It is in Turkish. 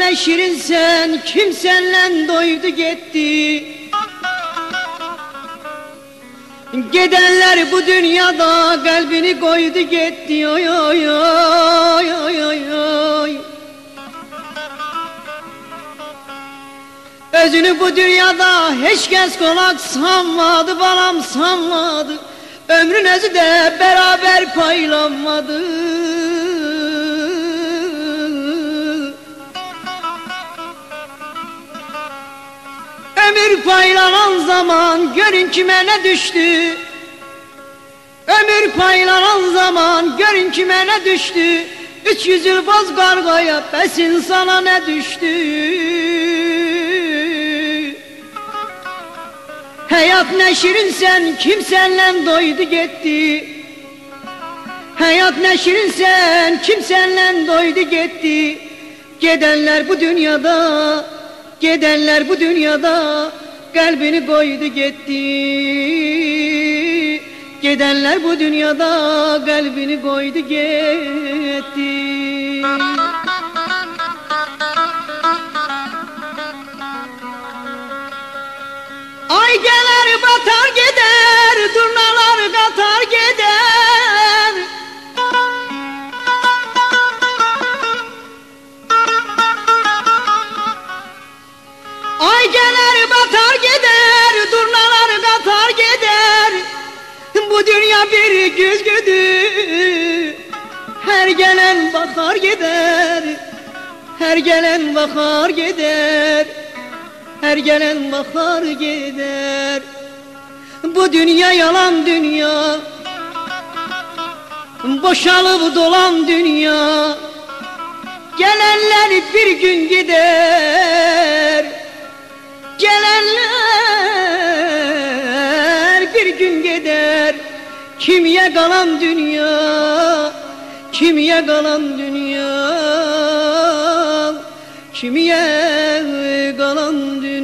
ne şirinsen, kim senle doydu gitti. Gidenler bu dünyada kalbini koydu gitti. Oy oy oy oy oy oy. Özünü bu dünyada hiç kes konak sanmadı, balam sanmadı. Ömrün özü de beraber paylanmadı. Ömür paylanan zaman görün kime ne düştü. Ömür paylanan zaman görün kime ne düştü. 300 yıl boz kargaya besin sana ne düştü. Hayat ne şirinsen, kim senle doydu gitti. Hayat ne şirinsen, kim senle doydu gitti. Gidenler bu dünyada, gidenler bu dünyada kalbini koydu gitti. Gidenler bu dünyada kalbini koydu gitti. Ay gelir batar gider, durnalar katar gider. Ay gelir batar gider, durnalar katar gider. Bu dünya bir güzgüdür, her gelen bakar gider. Her gelen bakar gider. Her gelen bakar gider. Bu dünya yalan dünya, boşalıp dolan dünya. Gelenler bir gün gider. Gelenler bir gün gider. Kimiye kalan dünya, kimiye kalan dünya, kimiye kalan dünya.